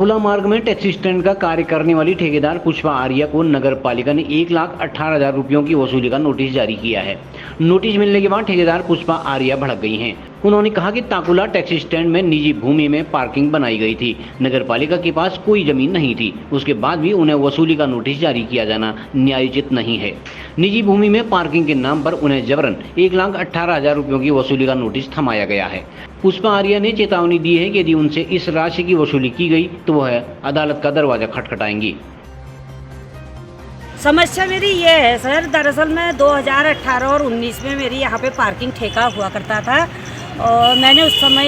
ताकुला मार्ग में taxi stand का कार्य करने वाली ठेकेदार पुष्पा आर्या को नगर पालिका ने 1,18,000 रुपयों की वसूली का नोटिस जारी किया है। नोटिस मिलने के बाद ठेकेदार पुष्पा आर्या भड़क गई हैं। उन्होंने कहा कि ताकुला टैक्सी स्टैंड में निजी भूमि में पार्किंग बनाई गई थी। नगर पालिका के पास कोई जमीन नहीं थी, उसके बाद भी उन्हें वसूली का नोटिस जारी किया जाना न्यायोचित नहीं है। निजी भूमि में पार्किंग के नाम पर उन्हें जबरन 1,18,000 रुपयों की वसूली का नोटिस थमाया गया है। पुष्पा आर्या ने चेतावनी दी है कि यदि उनसे इस राशि की वसूली की गई तो वह अदालत का दरवाजा खटखटाएंगी। समस्या मेरी ये है सर, दरअसल मैं 2018 और 19 में मेरी यहाँ पे पार्किंग ठेका हुआ करता था और मैंने उस समय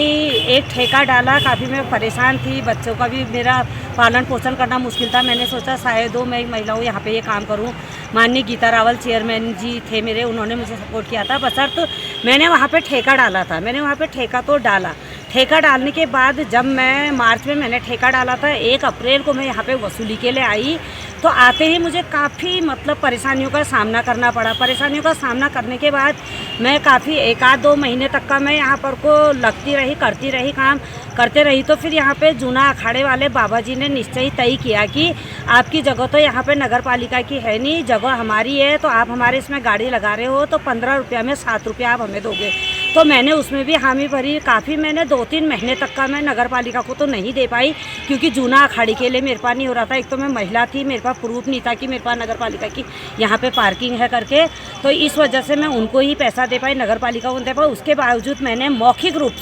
एक ठेका डाला। काफ़ी मैं परेशान थी, बच्चों का भी मेरा पालन पोषण करना मुश्किल था। मैंने सोचा शायद मैं एक महिला हूँ, यहाँ पे ये काम करूँ। माननीय गीता रावल चेयरमैन जी थे मेरे, उन्होंने मुझे सपोर्ट किया था। बशर्त मैंने वहाँ पे ठेका डाला था। मैंने वहाँ पे ठेका तो डाला। ठेका डालने के बाद जब मैं मार्च में मैंने ठेका डाला था, 1 अप्रैल को मैं यहाँ पे वसूली के लिए आई तो आते ही मुझे काफ़ी परेशानियों का सामना करना पड़ा। परेशानियों का सामना करने के बाद मैं काफ़ी 1-2 महीने तक का मैं यहाँ पर को लगती रही, करती रही, काम करते रही। तो फिर यहाँ पे जूना अखाड़े वाले बाबा जी ने निश्चय तय किया कि आपकी जगह तो यहाँ पे नगर पालिका की है नहीं, जगह हमारी है, तो आप हमारे इसमें गाड़ी लगा रहे हो तो 15 रुपया में 7 रुपया आप हमें दोगे। तो मैंने उसमें भी हामी भरी। काफ़ी मैंने 2-3 महीने तक का मैं नगर पालिका को तो नहीं दे पाई, क्योंकि जूना अखाड़ी के लिए मेरे पास नहीं हो रहा था। एक तो मैं महिला थी, मेरे पास प्रूफ नहीं था कि मेरे पास नगर पालिका की यहाँ पे पार्किंग है करके, तो इस वजह से मैं उनको ही पैसा दे पाई, नगर पालिका को दे पाई। उसके बावजूद मैंने मौखिक रूप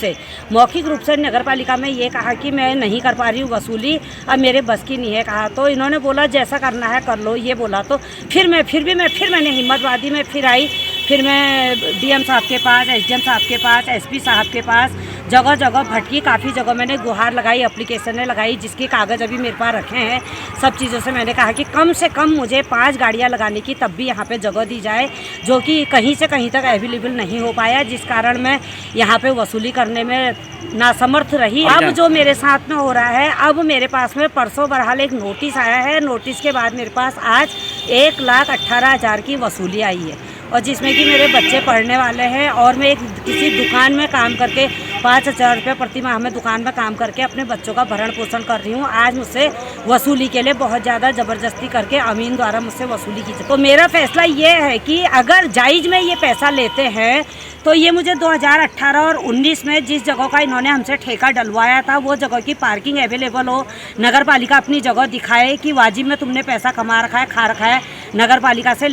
से नगर पालिका में ये कहा कि मैं नहीं कर पा रही हूँ वसूली, अब मेरे बस की नहीं है कहा। तो इन्होंने बोला जैसा करना है कर लो, ये बोला। तो फिर मैंने हिम्मत बांधी, मैं फिर आई। फिर मैं डीएम साहब के पास, एसडीएम साहब के पास, एसपी साहब के पास जगह जगह भटकी। काफ़ी जगह मैंने गुहार लगाई, एप्लीकेशनें लगाई, जिसके कागज़ अभी मेरे पास रखे हैं। सब चीज़ों से मैंने कहा कि कम से कम मुझे 5 गाड़ियाँ लगाने की तब भी यहाँ पे जगह दी जाए, जो कि कहीं से कहीं तक अवेलेबल नहीं हो पाया, जिस कारण मैं यहाँ पे वसूली करने में नासमर्थ रही। अब जो मेरे साथ में हो रहा है, अब मेरे पास में परसों बहरहाल एक नोटिस आया है। नोटिस के बाद मेरे पास आज 1,18,000 की वसूली आई है, और जिसमें कि मेरे बच्चे पढ़ने वाले हैं और मैं किसी दुकान में काम करके 5,000 रुपये प्रति माह में दुकान में काम करके अपने बच्चों का भरण पोषण कर रही हूँ। आज मुझसे वसूली के लिए बहुत ज़्यादा ज़बरदस्ती करके अमीन द्वारा मुझसे वसूली की। तो मेरा फैसला ये है कि अगर जायज़ में ये पैसा लेते हैं तो ये मुझे 2018 और 19 में जिस जगह का इन्होंने हमसे ठेका डलवाया था, वो जगह की पार्किंग अवेलेबल हो, नगर पालिका अपनी जगह दिखाए कि वाजिब में तुमने पैसा कमा रखा है, खा रखा है, नगर पालिका से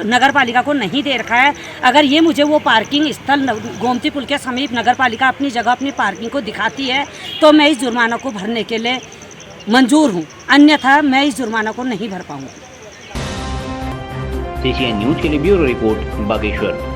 नगर पालिका को नहीं दे रखा है। अगर ये मुझे वो पार्किंग स्थल गोमती पुल के समीप नगर पालिका अपनी जगह अपनी पार्किंग को दिखाती है तो मैं इस जुर्माना को भरने के लिए मंजूर हूँ, अन्यथा मैं इस जुर्माना को नहीं भर पाऊँगी। CCN न्यूज के लिए ब्यूरो रिपोर्ट बागेश्वर।